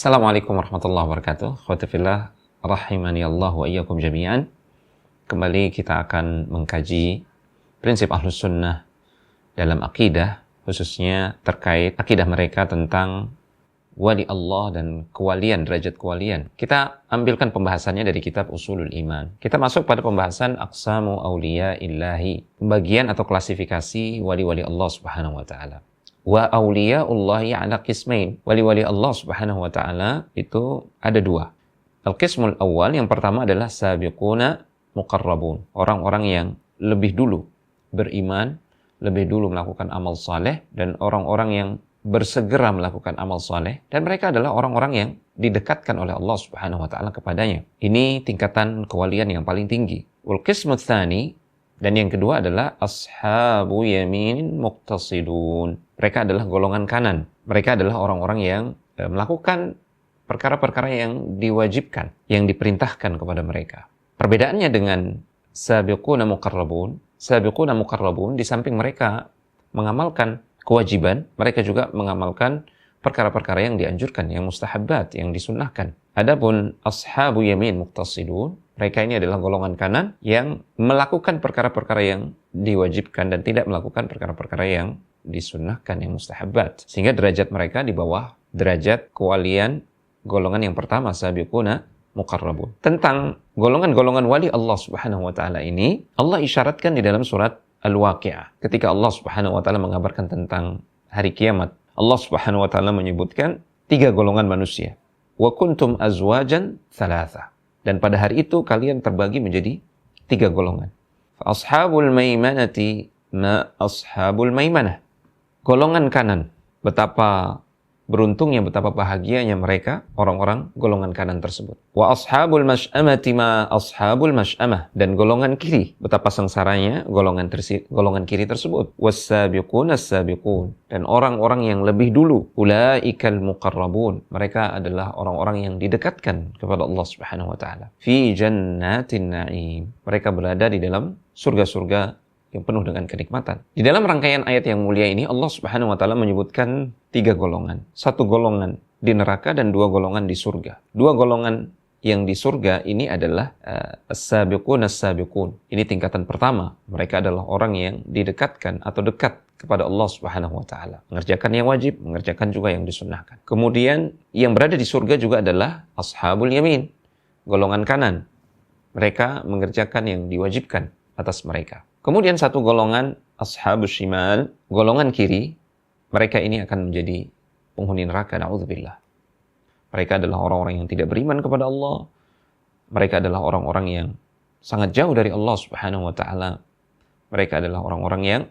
Assalamualaikum warahmatullahi wabarakatuh. Khawatifillah, rahimani Allah wa iyyakum jami'an. Kembali kita akan mengkaji prinsip Ahlus Sunnah dalam akidah, khususnya terkait akidah mereka tentang wali Allah dan kewalian, derajat kewalian. Kita ambilkan pembahasannya dari kitab Ushulul Iman. Kita masuk pada pembahasan Aqsamu Awliya Illahi, pembagian atau klasifikasi wali-wali Allah Subhanahu wa taala. Wa awliya'ullahi ala qismain. Wali-wali Allah Subhanahu wa taala itu ada dua. Al-qismul awal, yang pertama adalah sabiquna muqarrabun. Orang-orang yang lebih dulu beriman, lebih dulu melakukan amal saleh, dan orang-orang yang bersegera melakukan amal saleh, dan mereka adalah orang-orang yang didekatkan oleh Allah Subhanahu wa taala kepadanya. Ini tingkatan kewalian yang paling tinggi. Wal qismut tsani, dan yang kedua adalah ashabu yamin muqtasidun. Mereka adalah golongan kanan. Mereka adalah orang-orang yang melakukan perkara-perkara yang diwajibkan, yang diperintahkan kepada mereka. Perbedaannya dengan sabiquna muqarrabun, di samping mereka mengamalkan kewajiban, mereka juga mengamalkan perkara-perkara yang dianjurkan, yang mustahabbat, yang disunnahkan. Adapun ashabu yamin muqtasidun, mereka ini adalah golongan kanan yang melakukan perkara-perkara yang diwajibkan dan tidak melakukan perkara-perkara yang disunnahkan, yang mustahabbat. Sehingga derajat mereka di bawah derajat kewalian golongan yang pertama, sabiquna muqarrabun. Tentang golongan-golongan wali Allah Subhanahu wa taala ini, Allah isyaratkan di dalam surat Al-Waqi'ah. Ketika Allah Subhanahu wa taala mengabarkan tentang hari kiamat, Allah Subhanahu wa taala menyebutkan tiga golongan manusia. Wa kuntum azwajan thalatha. Dan pada hari itu kalian terbagi menjadi tiga golongan. Fa ashabul maimanati ma ashabul maimanah. Golongan kanan, betapa beruntungnya, betapa bahagianya mereka, orang-orang golongan kanan tersebut. Wa ashabul mash'amati ma ashabul mash'amah. Dan golongan kiri, betapa sengsaranya golongan kiri tersebut. Was-sabiqun as-sabiqun. Dan orang-orang yang lebih dulu, ulaikal muqarrabun. Mereka adalah orang-orang yang didekatkan kepada Allah Subhanahu wa taala. Fi jannatin na'im. Mereka berada di dalam surga-surga yang penuh dengan kenikmatan. Di dalam rangkaian ayat yang mulia ini, Allah Subhanahu wa taala menyebutkan tiga golongan. Satu golongan di neraka dan dua golongan di surga. Dua golongan yang di surga ini adalah as-sabiqun as-sabiqun. Ini tingkatan pertama. Mereka adalah orang yang didekatkan atau dekat kepada Allah Subhanahu wa taala. Mengerjakan yang wajib, mengerjakan juga yang disunnahkan. Kemudian yang berada di surga juga adalah ashabul yamin, golongan kanan. Mereka mengerjakan yang diwajibkan atas mereka. Kemudian satu golongan ashabus shimal, golongan kiri, mereka ini akan menjadi penghuni neraka, na'udzubillah. Mereka adalah orang-orang yang tidak beriman kepada Allah. Mereka adalah orang-orang yang sangat jauh dari Allah Subhanahu wa taala. Mereka adalah orang-orang yang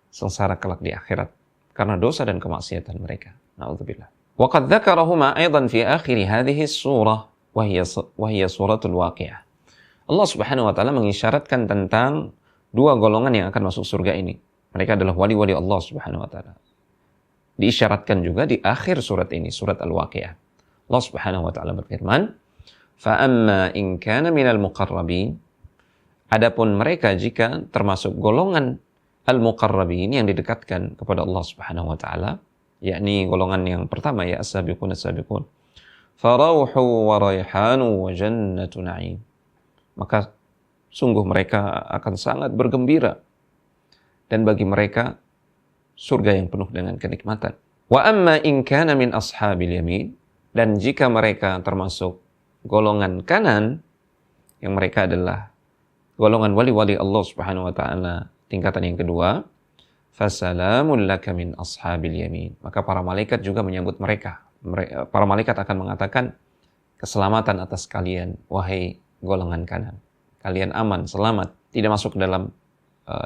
sengsara kelak di akhirat karena dosa dan kemaksiatan mereka, na'udzubillah. Wa qad dzakarahuma aidan fi akhir hadhihi surah wa hiya suratul Waqi'ah. Allah Subhanahu wa taala mengisyaratkan tentang dua golongan yang akan masuk surga ini. Mereka adalah wali-wali Allah Subhanahu wa taala. Diisyaratkan juga di akhir surat ini, surat Al-Waqi'ah. Allah Subhanahu wa taala berfirman, "Fa amma in kana minal muqarrabin." Adapun mereka jika termasuk golongan al-muqarrabin yang didekatkan kepada Allah Subhanahu wa taala, yakni golongan yang pertama, ya as-sabiqun as-sabiqun. Fa rauhu wa raihanu wa jannatu na'im. Maka sungguh mereka akan sangat bergembira, dan bagi mereka surga yang penuh dengan kenikmatan. Wa amma in kana min ashabil yamin, dan jika mereka termasuk golongan kanan, yang mereka adalah golongan wali-wali Allah Subhanahu wa taala, tingkatan yang kedua, fasalamun laka min ashabil yamin. Maka para malaikat juga menyambut mereka. Para malaikat akan mengatakan, keselamatan atas kalian, wahai golongan kanan. Kalian aman, selamat, tidak masuk ke dalam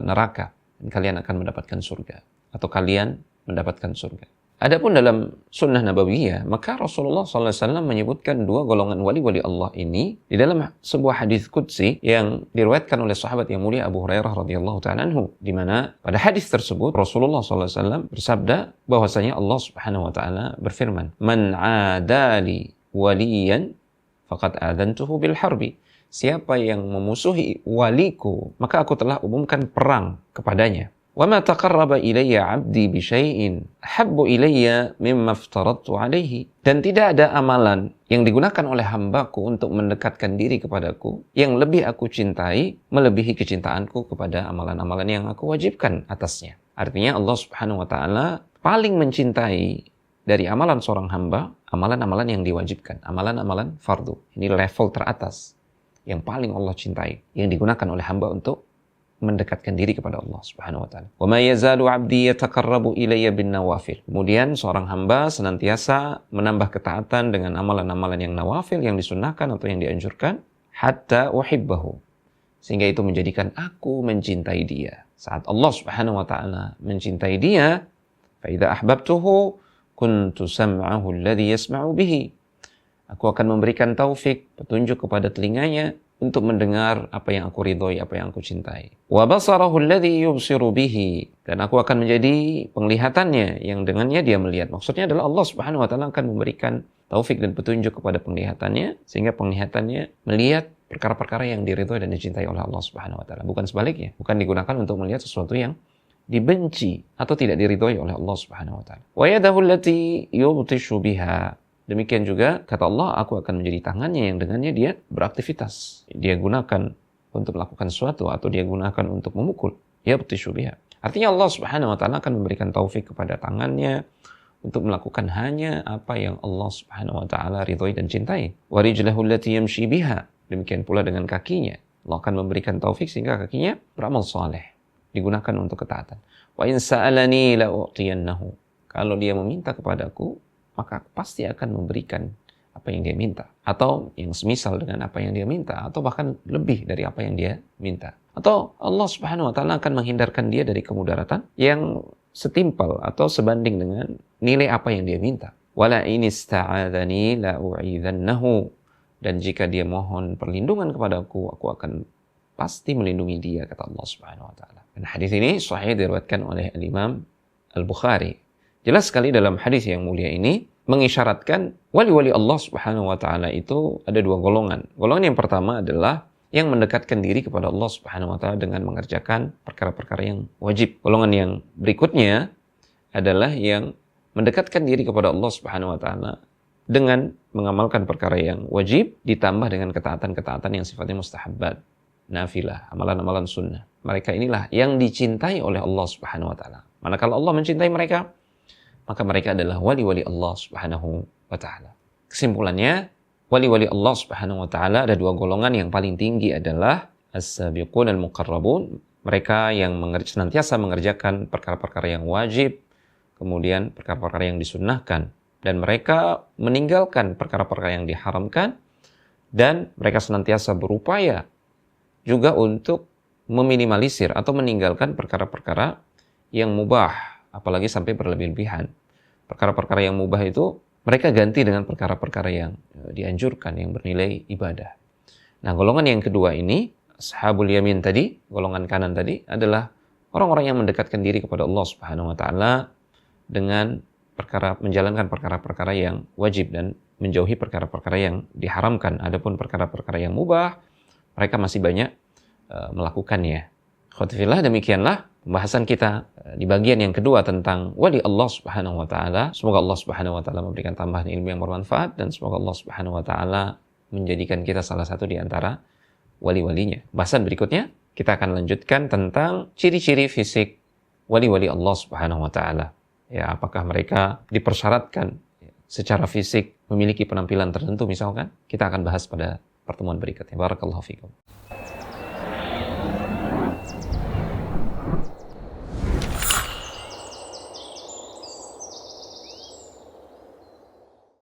neraka, dan kalian akan mendapatkan surga, atau kalian mendapatkan surga. Adapun dalam sunnah nabawiyah, maka Rasulullah SAW menyebutkan dua golongan wali-wali Allah ini di dalam sebuah hadis qudsi yang diriwayatkan oleh sahabat yang mulia Abu Hurairah radhiyallahu ta'ala anhu, di mana pada hadis tersebut Rasulullah SAW bersabda bahwasanya Allah Subhanahu wa taala berfirman, "Man 'adali waliyan faqad adantuhu bil harbi." Siapa yang memusuhi waliku, maka aku telah umumkan perang kepadanya. وَمَا تَقَرَّبَ إِلَيَّ عَبْدِي بِشَيْءٍ أَحَبُّ إِلَيَّ مِمَّا افْتَرَضْتُ عَلَيْهِ. Dan tidak ada amalan yang digunakan oleh hambaku untuk mendekatkan diri kepadaku yang lebih aku cintai melebihi kecintaanku kepada amalan-amalan yang aku wajibkan atasnya. Artinya Allah Subhanahu wa taala paling mencintai dari amalan seorang hamba, amalan-amalan yang diwajibkan, amalan-amalan fardu. Ini level teratas yang paling Allah cintai, yang digunakan oleh hamba untuk mendekatkan diri kepada Allah Subhanahu wa taala. Wa ma yazalu 'abdi yataqarrabu ilayya bin nawafil. Kemudian seorang hamba senantiasa menambah ketaatan dengan amalan-amalan yang nawafil, yang disunnahkan atau yang dianjurkan, hatta uhibbahu. Sehingga itu menjadikan aku mencintai dia. Saat Allah Subhanahu wa taala mencintai dia, fa idza ahbabtuhu kuntu sam'ahu alladhi yasma'u bihi. Aku akan memberikan taufik, petunjuk kepada telinganya untuk mendengar apa yang aku ridhoi, apa yang aku cintai. Wa basarahu alladhi yubsiru bihi. Dan aku akan menjadi penglihatannya yang dengannya dia melihat. Maksudnya adalah Allah Subhanahu wa taala akan memberikan taufik dan petunjuk kepada penglihatannya sehingga penglihatannya melihat perkara-perkara yang diridhoi dan dicintai oleh Allah Subhanahu wa taala. Bukan sebaliknya, bukan digunakan untuk melihat sesuatu yang dibenci atau tidak diridhoi oleh Allah Subhanahu wa taala. Wa yadahu allati yubtishu biha. Demikian juga kata Allah, aku akan menjadi tangannya yang dengannya dia beraktivitas. Dia gunakan untuk melakukan sesuatu atau dia gunakan untuk memukul. Yabtishu biha. Artinya Allah Subhanahu wa taala akan memberikan taufik kepada tangannya untuk melakukan hanya apa yang Allah Subhanahu wa taala ridhoi dan cintai. Wa rijlahu allati yamshi biha. Demikian pula dengan kakinya. Allah akan memberikan taufik sehingga kakinya beramal saleh, digunakan untuk ketaatan. Wa in sa'alani la u'tiyannahu. Kalau dia meminta kepadaku, maka pasti akan memberikan apa yang dia minta. Atau yang semisal dengan apa yang dia minta. Atau bahkan lebih dari apa yang dia minta. Atau Allah Subhanahu wa ta'ala akan menghindarkan dia dari kemudaratan yang setimpal atau sebanding dengan nilai apa yang dia minta. Wala in ista'adhani la u'idhannahu. Dan jika dia mohon perlindungan kepadaku, aku akan pasti melindungi dia, kata Allah Subhanahu wa ta'ala. Dan hadis ini sahih diriwayatkan oleh Al-Imam Al-Bukhari. Jelas sekali dalam hadis yang mulia ini mengisyaratkan wali-wali Allah Subhanahu wa taala itu ada dua golongan. Golongan yang pertama adalah yang mendekatkan diri kepada Allah Subhanahu wa taala dengan mengerjakan perkara-perkara yang wajib. Golongan yang berikutnya adalah yang mendekatkan diri kepada Allah Subhanahu wa taala dengan mengamalkan perkara yang wajib ditambah dengan ketaatan-ketaatan yang sifatnya mustahabbat, nafilah, amalan-amalan sunnah. Mereka inilah yang dicintai oleh Allah Subhanahu wa taala. Manakala Allah mencintai mereka, maka mereka adalah wali-wali Allah Subhanahu wa ta'ala. Kesimpulannya, wali-wali Allah Subhanahu wa ta'ala ada dua golongan. Yang paling tinggi adalah as-sabiqun al-muqarrabun. Mereka yang senantiasa mengerjakan perkara-perkara yang wajib, kemudian perkara-perkara yang disunnahkan. Dan mereka meninggalkan perkara-perkara yang diharamkan, dan mereka senantiasa berupaya juga untuk meminimalisir atau meninggalkan perkara-perkara yang mubah, apalagi sampai berlebih-lebihan. Perkara-perkara yang mubah itu mereka ganti dengan perkara-perkara yang dianjurkan, yang bernilai ibadah. Nah, golongan yang kedua ini, ashabul yamin tadi, golongan kanan tadi, adalah orang-orang yang mendekatkan diri kepada Allah Subhanahu wa taala dengan menjalankan perkara-perkara yang wajib dan menjauhi perkara-perkara yang diharamkan. Adapun perkara-perkara yang mubah, mereka masih banyak melakukannya. Khotifillah, demikianlah pembahasan kita di bagian yang kedua tentang wali Allah Subhanahu wa taala. Semoga Allah Subhanahu wa taala memberikan tambahan ilmu yang bermanfaat dan semoga Allah Subhanahu wa taala menjadikan kita salah satu di antara wali-walinya. Bahasan berikutnya kita akan lanjutkan tentang ciri-ciri fisik wali-wali Allah Subhanahu wa taala. Ya, apakah mereka dipersyaratkan secara fisik memiliki penampilan tertentu misalkan? Kita akan bahas pada pertemuan berikutnya. Barakallahu fikum.